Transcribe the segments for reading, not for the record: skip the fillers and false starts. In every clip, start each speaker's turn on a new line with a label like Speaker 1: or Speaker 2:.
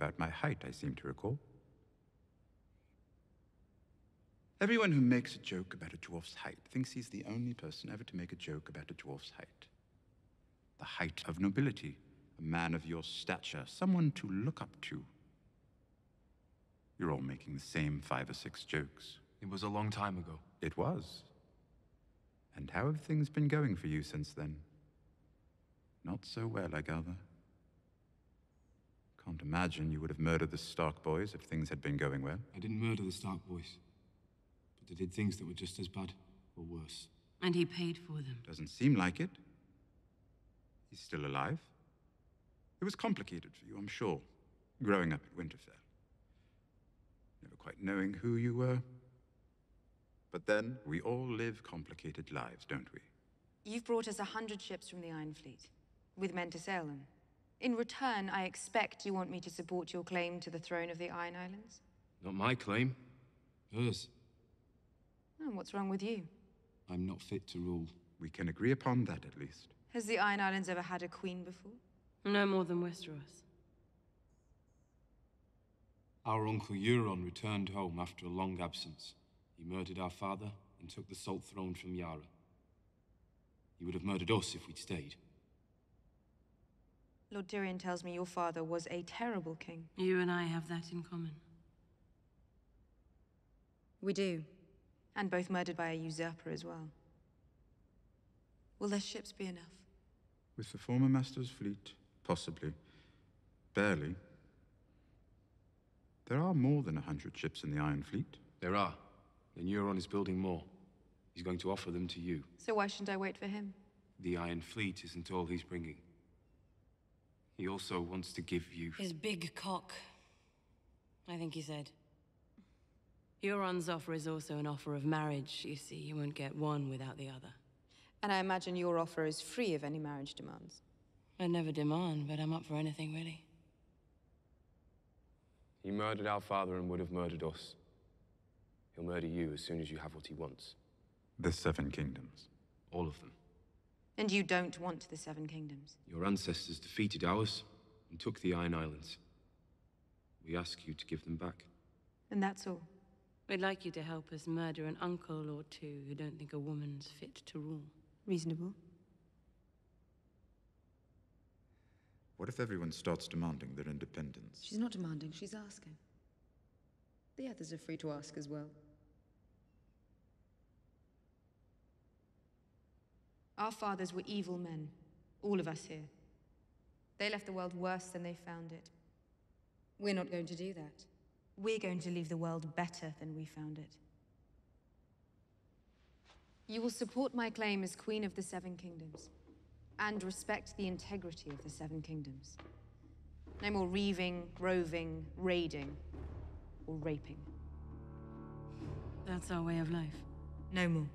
Speaker 1: About my height, I seem to recall. Everyone who makes a joke about a dwarf's height thinks he's the only person ever to make a joke about a dwarf's height. The height of nobility, a man of your stature, someone to look up to. You're all making the same 5 or 6 jokes.
Speaker 2: It was a long time ago.
Speaker 1: It was. And how have things been going for you since then? Not so well, I gather. Can't imagine you would have murdered the Stark boys if things had been going well.
Speaker 2: I didn't murder the Stark boys, but I did things that were just as bad, or worse.
Speaker 3: And he paid for them.
Speaker 1: Doesn't seem like it. He's still alive. It was complicated for you, I'm sure, growing up at Winterfell. Never quite knowing who you were. But then, we all live complicated lives, don't we?
Speaker 4: You've brought us 100 ships from the Iron Fleet, with men to sail them. In return, I expect you want me to support your claim to the throne of the Iron Islands?
Speaker 2: Not my claim. Hers.
Speaker 4: Oh, what's wrong with you?
Speaker 2: I'm not fit to rule.
Speaker 1: We can agree upon that, at least.
Speaker 4: Has the Iron Islands ever had a queen before?
Speaker 3: No more than Westeros.
Speaker 2: Our uncle Euron returned home after a long absence. He murdered our father and took the Salt Throne from Yara. He would have murdered us if we'd stayed.
Speaker 4: Lord Tyrion tells me your father was a terrible king.
Speaker 3: You and I have that in common.
Speaker 4: We do. And both murdered by a usurper as well. Will their ships be enough?
Speaker 1: With the former master's fleet, possibly. Barely. There are more than 100 ships in the Iron Fleet.
Speaker 2: There are. And Euron is building more. He's going to offer them to you.
Speaker 4: So why shouldn't I wait for him?
Speaker 2: The Iron Fleet isn't all he's bringing. He also wants to give you...
Speaker 3: His big cock, I think he said. Euron's offer is also an offer of marriage. You see, you won't get one without the other.
Speaker 4: And I imagine your offer is free of any marriage demands.
Speaker 3: I never demand, but I'm up for anything, really.
Speaker 2: He murdered our father and would have murdered us. He'll murder you as soon as you have what he wants.
Speaker 1: The 7 Kingdoms.
Speaker 2: All of them.
Speaker 4: And you don't want the 7 Kingdoms?
Speaker 2: Your ancestors defeated ours and took the Iron Islands. We ask you to give them back.
Speaker 4: And that's all?
Speaker 3: We'd like you to help us murder an uncle or two who don't think a woman's fit to rule.
Speaker 4: Reasonable.
Speaker 1: What if everyone starts demanding their independence?
Speaker 5: She's not demanding, she's asking. The others are free to ask as well.
Speaker 4: Our fathers were evil men, all of us here. They left the world worse than they found it.
Speaker 5: We're not going to do that.
Speaker 4: We're going to leave the world better than we found it. You will support my claim as Queen of the 7 Kingdoms, and respect the integrity of the 7 Kingdoms. No more reaving, roving, raiding, or raping.
Speaker 3: That's our way of life.
Speaker 4: No more.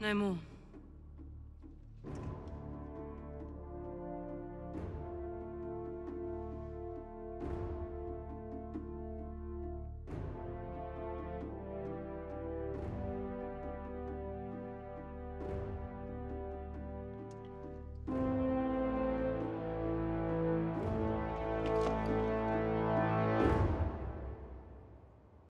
Speaker 3: No more.